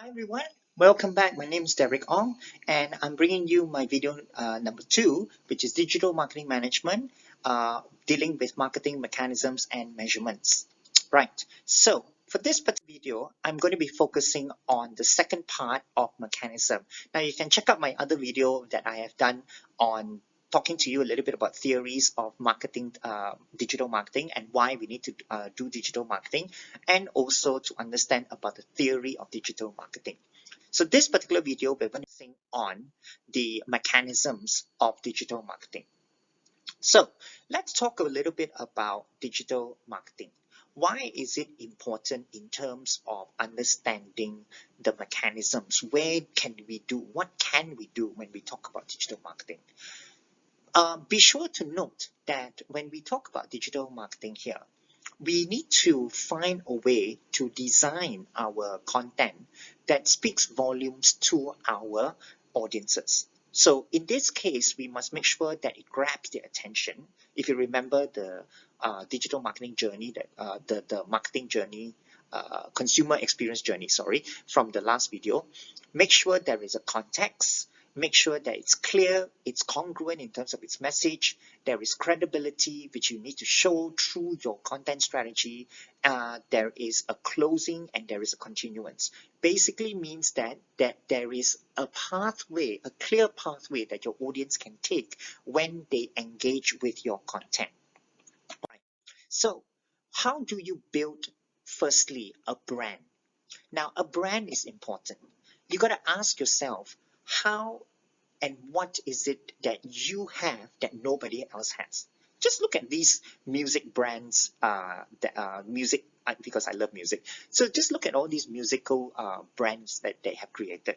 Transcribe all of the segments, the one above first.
Hi everyone, welcome back. My name is Derek Ong, and I'm bringing you my video number 2, which is digital marketing management, dealing with marketing mechanisms and measurements. Right, so for this particular video, I'm going to be focusing on the second part of mechanism. Now you can check out my other video that I have done on talking to you a little bit about theories of marketing, digital marketing, and why we need to do digital marketing, and also to understand about the theory of digital marketing. So this particular video, we're going to focus on the mechanisms of digital marketing. So let's talk a little bit about digital marketing. Why is it important in terms of understanding the mechanisms? Where can we do? What can we do when we talk about digital marketing? Be sure to note that when we talk about digital marketing here, we need to find a way to design our content that speaks volumes to our audiences. So in this case, we must make sure that it grabs their attention. If you remember the digital marketing journey, the marketing journey, consumer experience journey, sorry, from the last video, make sure there is a context. Make sure that it's clear, it's congruent in terms of its message, there is credibility which you need to show through your content strategy, there is a closing and there is a continuance. Basically means that there is a pathway, a clear pathway that your audience can take when they engage with your content. Right. So how do you build, firstly, a brand? Now, a brand is important. You got to ask yourself, how and what is it that you have that nobody else has? Just look at these music brands, because I love music. So just look at all these musical brands that they have created.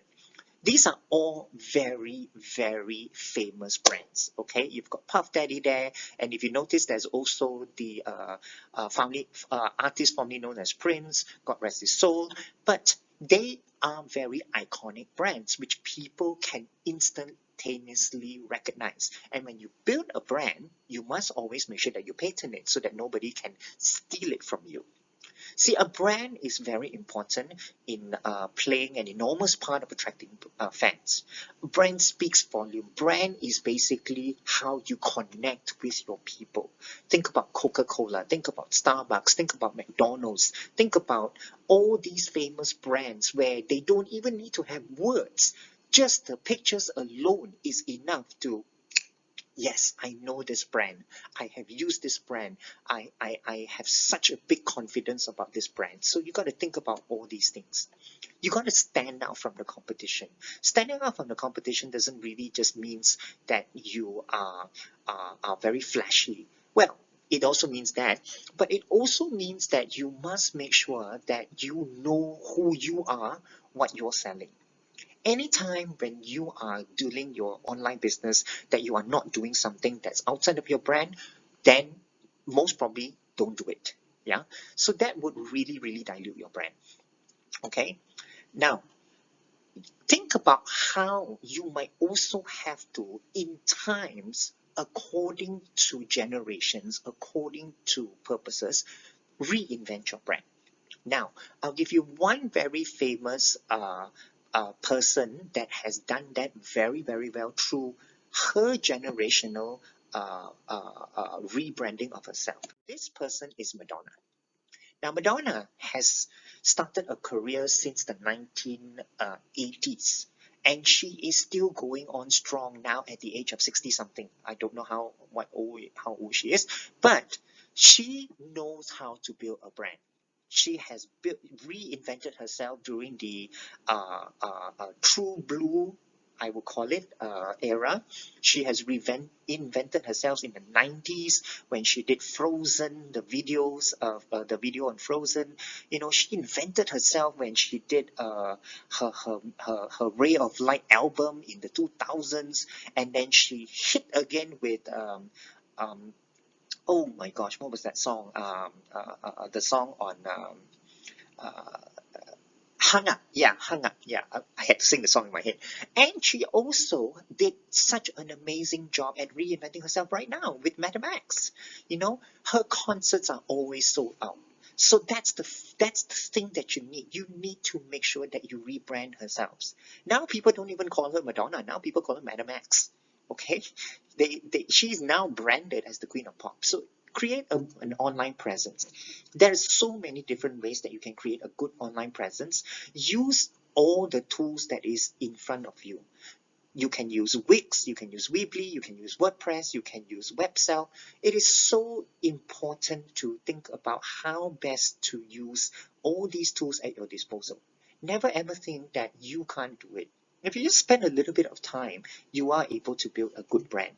These are all very, very famous brands. Okay, you've got Puff Daddy there, and if you notice, there's also the artist formerly known as Prince, God rest his soul. But they are very iconic brands which people can instantaneously recognize. And when you build a brand, you must always make sure that you patent it so that nobody can steal it from you. See, a brand is very important in playing an enormous part of attracting fans. Brand speaks volume. Brand is basically how you connect with your people. Think about Coca-Cola, think about Starbucks, think about McDonald's, think about all these famous brands where they don't even need to have words. Just the pictures alone is enough to, yes, I know this brand. I have used this brand. I have such a big confidence about this brand. So you got to think about all these things. You got to stand out from the competition. Standing out from the competition doesn't really just means that you are very flashy. Well, it also means that, but it also means that you must make sure that you know who you are, what you're selling. Anytime when you are doing your online business that you are not doing something that's outside of your brand, then most probably don't do it. Yeah. So that would really, really dilute your brand. Okay. Now, think about how you might also have to, in times, according to generations, according to purposes, reinvent your brand. Now, I'll give you one very famous person that has done that very, very well through her generational rebranding of herself. This person is Madonna. Now, Madonna has started a career since the 1980s. And she is still going on strong now at the age of 60 something. I don't know how old she is, but she knows how to build a brand. She has reinvented herself during the true blue, I would call it, era. She has invented herself in the 90s when she did Frozen, the videos of the video on Frozen. You know, she invented herself when she did her Ray of Light album in the 2000s, and then she hit again with oh my gosh, what was that song? The song on Hung Up. Yeah, Hung Up. Yeah, I had to sing the song in my head. And she also did such an amazing job at reinventing herself right now with Madam X. You know, her concerts are always sold out. So that's the thing that you need. You need to make sure that you rebrand herself. Now people don't even call her Madonna. Now people call her Madam X. Okay, she's now branded as the Queen of Pop. So create an online presence. There's so many different ways that you can create a good online presence. Use all the tools that is in front of you. You can use Wix, you can use Weebly, you can use WordPress, you can use Websell. It is so important to think about how best to use all these tools at your disposal. Never ever think that you can't do it. If you just spend a little bit of time, you are able to build a good brand.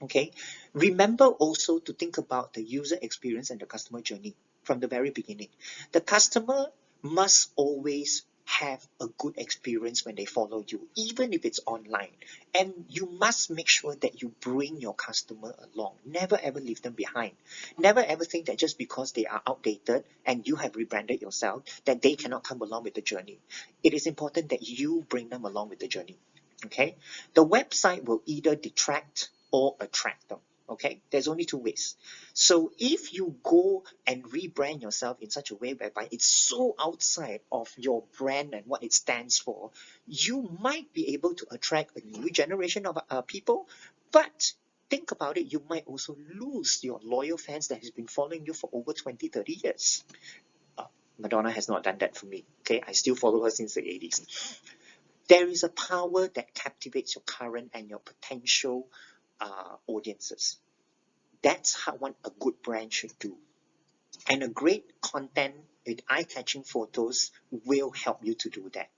Okay, remember also to think about the user experience and the customer journey from the very beginning. The customer must always have a good experience when they follow you, even if it's online. And you must make sure that you bring your customer along. Never ever leave them behind. Never ever think that just because they are outdated and you have rebranded yourself, that they cannot come along with the journey. It is important that you bring them along with the journey. Okay, the website will either detract or attract them. Okay, there's only two ways. So if you go and rebrand yourself in such a way whereby it's so outside of your brand and what it stands for, you might be able to attract a new generation of people, but think about it, you might also lose your loyal fans that has been following you for over 20-30 years. Madonna has not done that for me. Okay, I still follow her since the 80s. There is a power that captivates your current and your potential audiences. That's how what a good brand should do. And a great content with eye-catching photos will help you to do that.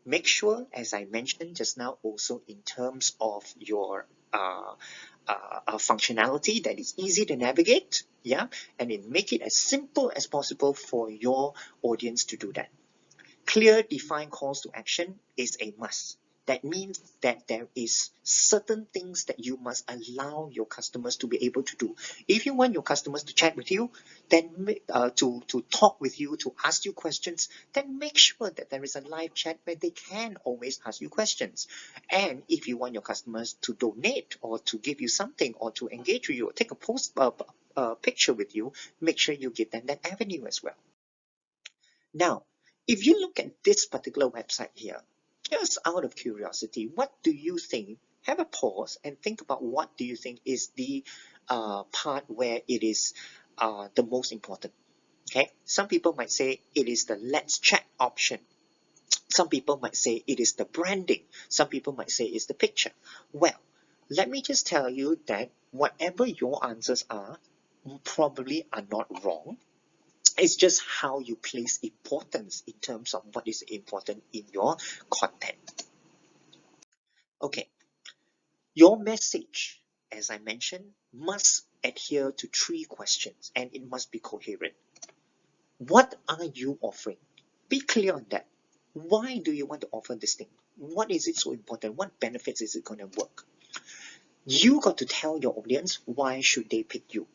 Make sure, as I mentioned just now, also in terms of your functionality that is easy to navigate, yeah, and then make it as simple as possible for your audience to do that. Clear, defined calls to action is a must. That means that there is certain things that you must allow your customers to be able to do. If you want your customers to chat with you, then to talk with you, to ask you questions, then make sure that there is a live chat where they can always ask you questions. And if you want your customers to donate or to give you something or to engage with you or take a picture with you, make sure you give them that avenue as well. Now, if you look at this particular website here, just out of curiosity, what do you think? Have a pause and think about what do you think is the part where it is the most important. Okay, some people might say it is the let's chat option. Some people might say it is the branding. Some people might say it's the picture. Well, let me just tell you that whatever your answers are, probably are not wrong. It's just how you place importance in terms of what is important in your content. Okay, your message, as I mentioned, must adhere to 3 questions and it must be coherent. What are you offering? Be clear on that. Why do you want to offer this thing? What is it so important? What benefits is it going to work? You got to tell your audience why should they pick you.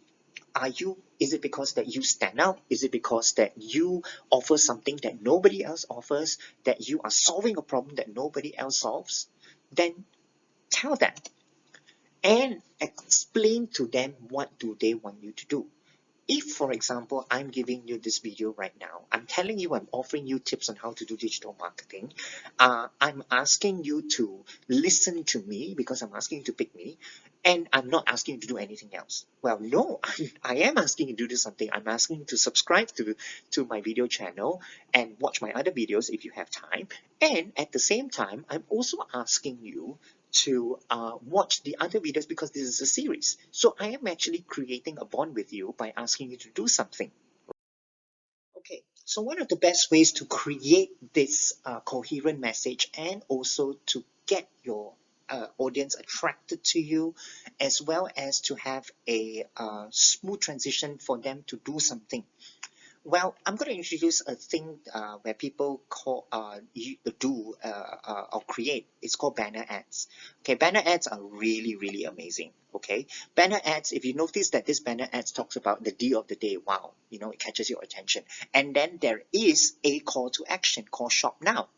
Is it because that you stand out? Is it because that you offer something that nobody else offers, that you are solving a problem that nobody else solves? Then tell them and explain to them what do they want you to do. If, for example, I'm giving you this video right now, I'm telling you, I'm offering you tips on how to do digital marketing. I'm asking you to listen to me because I'm asking you to pick me, and I'm not asking you to do anything else. Well, no, I am asking you to do something. I'm asking you to subscribe to my video channel and watch my other videos if you have time. And at the same time, I'm also asking you to watch the other videos because this is a series. So I am actually creating a bond with you by asking you to do something. Okay, so one of the best ways to create this coherent message and also to get your audience attracted to you, as well as to have a smooth transition for them to do something. Well, I'm going to introduce a thing where people call or create. It's called banner ads. Okay, banner ads are really, really amazing. Okay, banner ads. If you notice that this banner ads talks about the deal of the day, wow, you know, it catches your attention. And then there is a call to action called shop now.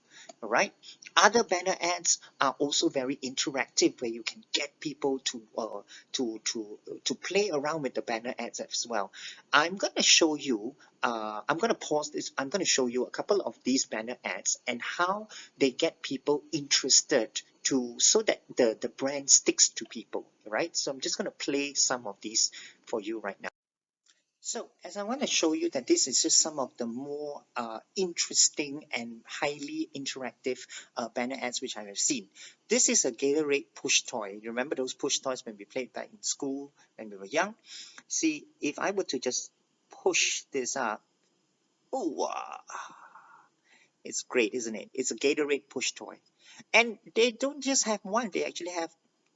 All right. Other banner ads are also very interactive, where you can get people to play around with the banner ads as well. I'm going to show you. I'm going to pause this. I'm going to show you a couple of these banner ads and how they get people interested so that the brand sticks to people. Right. So I'm just going to play some of these for you right now. So, as I want to show you that this is just some of the more interesting and highly interactive banner ads which I have seen. This is a Gatorade push toy. You remember those push toys when we played back in school when we were young? See, if I were to just push this up, oh, wow, it's great, isn't it? It's a Gatorade push toy. And they don't just have one, they actually have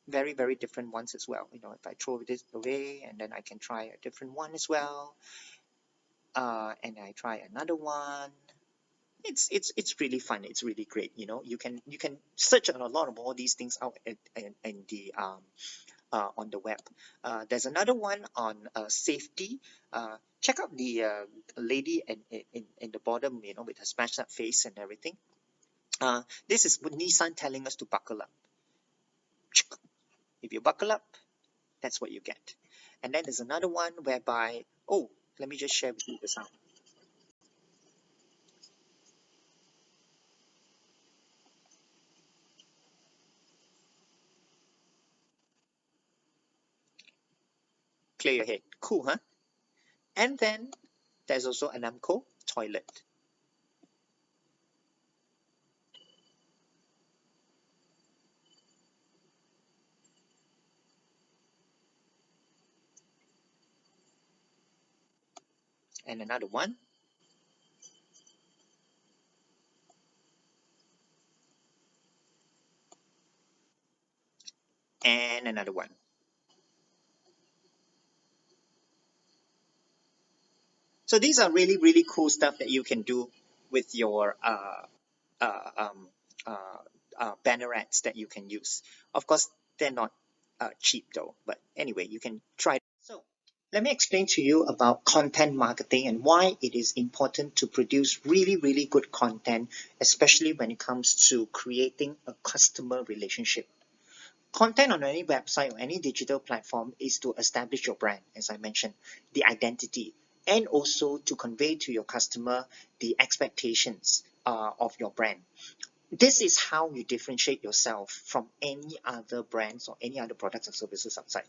very, very different ones as well. You know, if I throw this away and then I can try a different one as well. And I try another one. It's really fun. It's really great. You know, you can search on a lot of all these things out in the on the web. There's another one on safety. Check out the lady in the bottom, you know, with her smashed up face and everything. This is Nissan telling us to buckle up. If you buckle up, that's what you get. And then there's another one whereby, oh, let me just share with you the sound. Clear your head. Cool, huh? And then there's also an Amco toilet. And another one. And another one. So these are really, really cool stuff that you can do with your uh, um, uh, banner ads that you can use. Of course, they're not cheap though, but anyway, you can try. So let me explain to you about content marketing and why it is important to produce really, really good content, especially when it comes to creating a customer relationship. Content on any website or any digital platform is to establish your brand, as I mentioned, the identity, and also to convey to your customer the expectations of your brand. This is how you differentiate yourself from any other brands or any other products or services outside.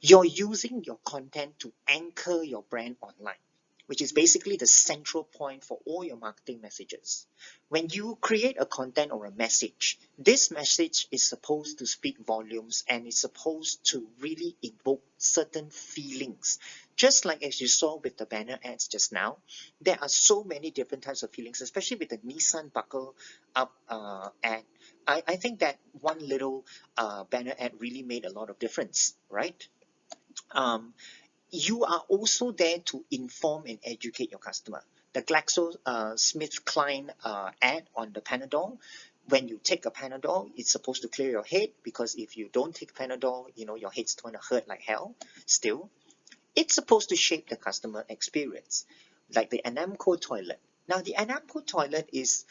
You're using your content to anchor your brand online, which is basically the central point for all your marketing messages. When you create a content or a message, this message is supposed to speak volumes and is supposed to really evoke certain feelings. Just like as you saw with the banner ads just now, there are so many different types of feelings, especially with the Nissan buckle up ad. I think that one little banner ad really made a lot of difference, right? Um, you are also there to inform and educate your customer. The GlaxoSmithKline ad on the Panadol, when you take a Panadol, it's supposed to clear your head, because if you don't take Panadol, you know, your head's going to hurt like hell still. It's supposed to shape the customer experience, like the Anamco toilet. Now, the Anamco toilet is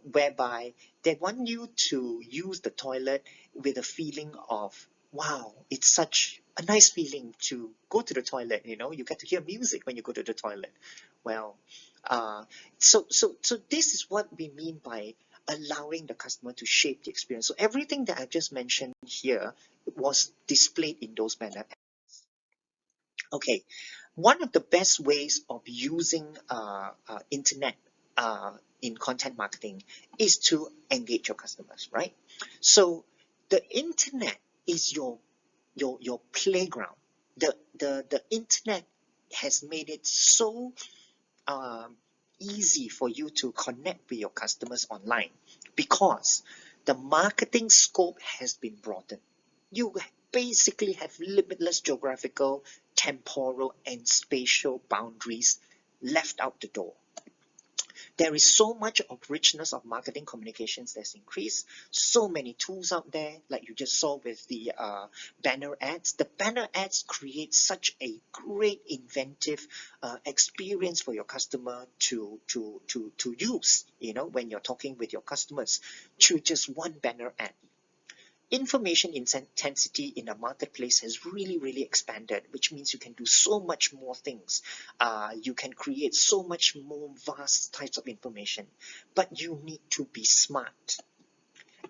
whereby they want you to use the toilet with a feeling of, wow, it's such a nice feeling to go to the toilet. You know, you get to hear music when you go to the toilet. Well, uh, so this is what we mean by allowing the customer to shape the experience. So everything that I've just mentioned here was displayed in those banner. Okay, one of the best ways of using internet in content marketing is to engage your customers, right? So the internet is your playground. The internet has made it so um, easy for you to connect with your customers online, because the marketing scope has been broadened. You basically have limitless geographical, temporal, and spatial boundaries left out the door. There is so much of richness of marketing communications that's increased. So many tools out there, like you just saw with the banner ads. The banner ads create such a great inventive experience for your customer to use, when you're talking with your customers through just one banner ad. Information intensity in a marketplace has really expanded, which means you can do so much more things. You can create so much more vast types of information, but you need to be smart.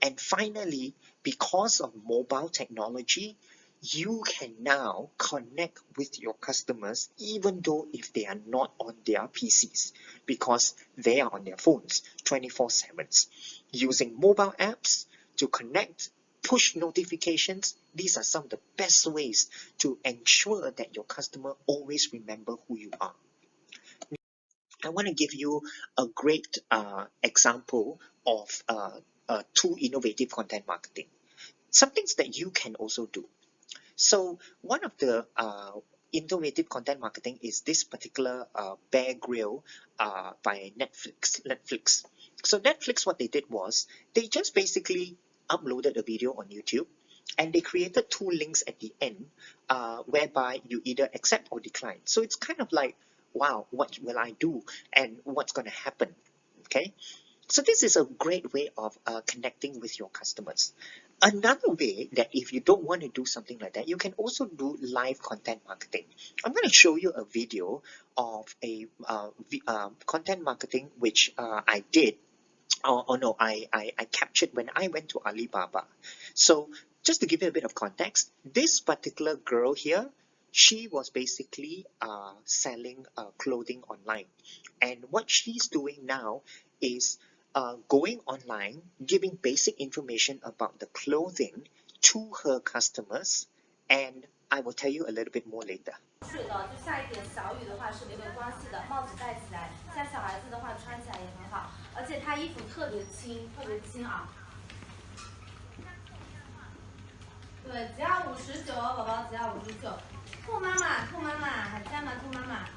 And finally, because of mobile technology, you can now connect with your customers even though if they are not on their PCs, because they are on their phones 24/7, using mobile apps to connect, push notifications. These are some of the best ways to ensure that your customer always remember who you are. I want to give you a great example of two innovative content marketing. Some things that you can also do. So one of the innovative content marketing is this particular Bear Grylls by Netflix. So Netflix, what they did was they just basically uploaded a video on YouTube, and they created two links at the end whereby you either accept or decline. So it's kind of like, wow, what will I do and what's going to happen? Okay. So this is a great way of connecting with your customers. Another way that if you don't want to do something like that, you can also do live content marketing. I'm going to show you a video of a content marketing which I did. No, I captured when I went to Alibaba. So just to give you a bit of context, this particular girl here, she was basically selling clothing online. And what she's doing now is going online, giving basic information about the clothing to her customers. And I will tell you a little bit more later. 水的，就下一点小雨的话是没有关系的，帽子戴起来，像小孩子的话穿起来也很好，而且它衣服特别轻，特别轻啊。对，只要59，宝宝只要59。兔妈妈，兔妈妈还在吗？兔妈妈。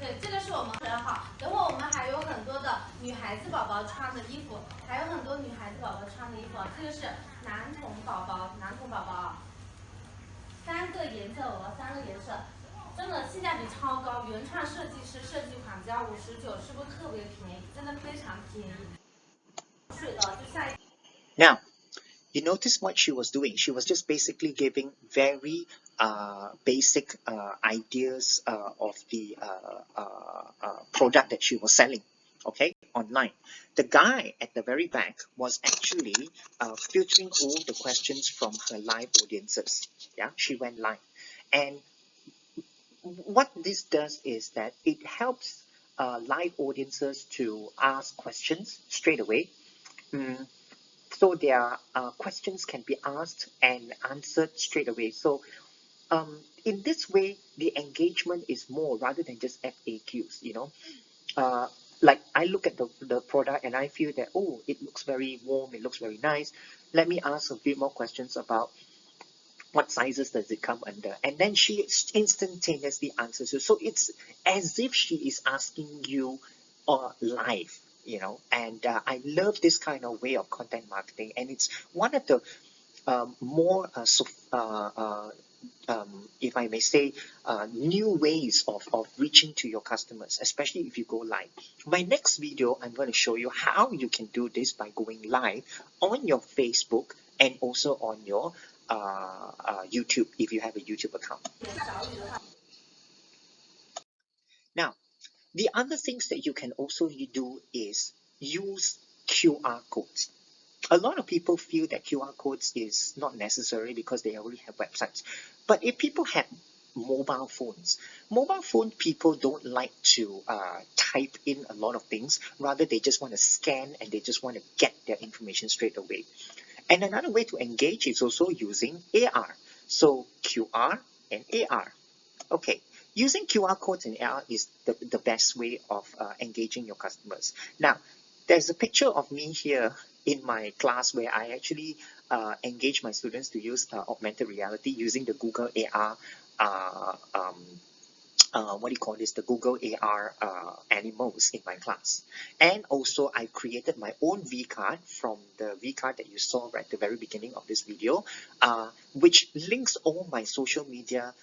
对，这个是我们很好。等会我们还有很多的女孩子宝宝穿的衣服，还有很多女孩子宝宝穿的衣服。这个是男童宝宝，男童宝宝。3个颜色，宝宝3个颜色，真的性价比超高，原创设计师设计款只要59，是不是特别便宜？真的非常便宜。水的就下一。Now, you notice what she was doing. She was just basically giving very basic ideas of the product that she was selling, okay, online. The guy at the very back was actually filtering all the questions from her live audiences. Yeah, she went live. And what this does is that it helps live audiences to ask questions straight away. So their questions can be asked and answered straight away. So in this way, the engagement is more rather than just FAQs, like I look at the product and I feel that, oh, it looks very warm, it looks very nice. Let me ask a few more questions about what sizes does it come under, and then she instantaneously answers you. So it's as if she is asking you live, and I love this kind of way of content marketing, and it's one of the more if I may say, new ways of reaching to your customers, especially if you go live. My next video, I'm going to show you how you can do this by going live on your Facebook and also on your YouTube, if you have a YouTube account. Now, the other things that you can also do is use QR codes. A lot of people feel that QR codes is not necessary because they already have websites. But if people have mobile phone people don't like to type in a lot of things. Rather, they just want to scan and they just want to get their information straight away. And another way to engage is also using AR. So QR and AR. Okay, using QR codes and AR is the best way of engaging your customers. Now, there's a picture of me here in my class where I actually engage my students to use augmented reality using the Google AR the Google AR animals in my class. And also I created my own Vcard from the Vcard that you saw right at the very beginning of this video, which links all my social media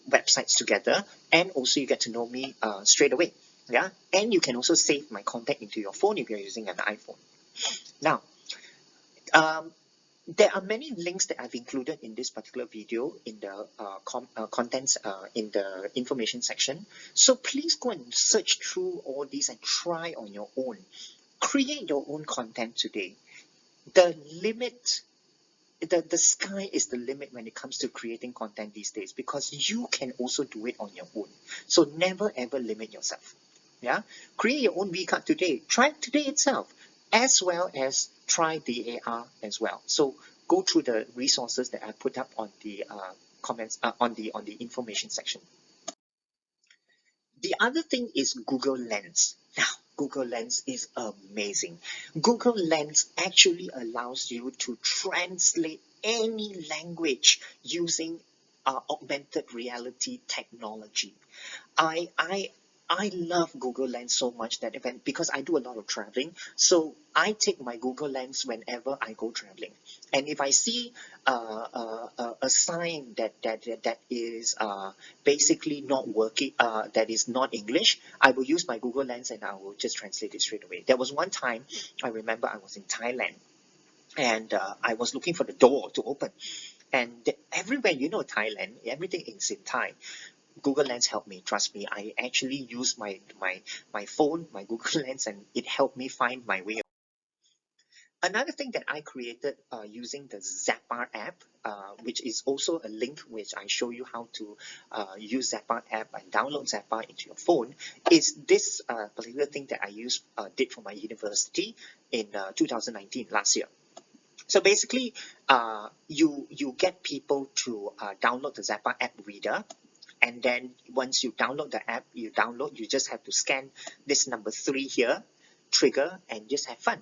websites together, and also you get to know me straight away. Yeah, and you can also save my contact into your phone if you're using an iPhone. Now, um, there are many links that I've included in this particular video in the contents in the information section. So please go and search through all these and try on your own. Create your own content today. The limit, the sky is the limit when it comes to creating content these days, because you can also do it on your own. So never ever limit yourself. Yeah, create your own VCard today. Try it today itself, as well as try the AR as well. So go through the resources that I put up on the comments on the information section. The other thing is Google Lens. Now, Google Lens is amazing. Google Lens actually allows you to translate any language using augmented reality technology. I I I love Google Lens so much that because I do a lot of traveling, so I take my Google Lens whenever I go traveling. And if I see a sign that is basically not working, that is not English, I will use my Google Lens and I will just translate it straight away. There was one time I remember I was in Thailand, and I was looking for the door to open, and everywhere, Thailand, everything is in Thai. Google Lens helped me. Trust me, I actually use my phone, my Google Lens, and it helped me find my way. Another thing that I created using the Zapper app, which is also a link which I show you how to use Zapper app and download Zapper into your phone, is this particular thing that I did for my university in 2019, last year. So basically, you get people to download the Zapper app reader, and then once you download the app, you just have to scan this number 3 here, trigger, and just have fun.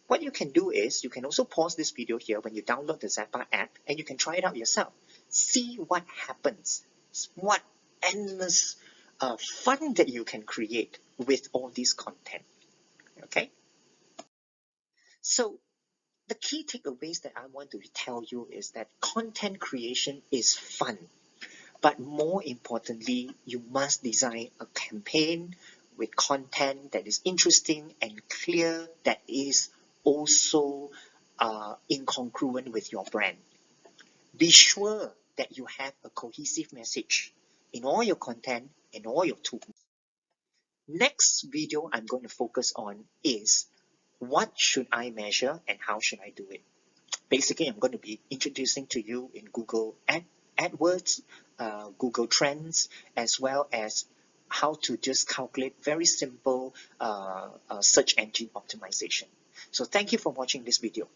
What you can do is you can also pause this video here when you download the Zapper app, and you can try it out yourself. See what happens. What endless fun that you can create with all this content. Okay? So the key takeaways that I want to tell you is that content creation is fun. But more importantly, you must design a campaign with content that is interesting and clear, that is also incongruent with your brand. Be sure that you have a cohesive message in all your content and all your tools. Next video I'm going to focus on is what should I measure and how should I do it. Basically, I'm going to be introducing to you in Google AdWords, Google Trends, as well as how to just calculate very simple search engine optimization. So thank you for watching this video.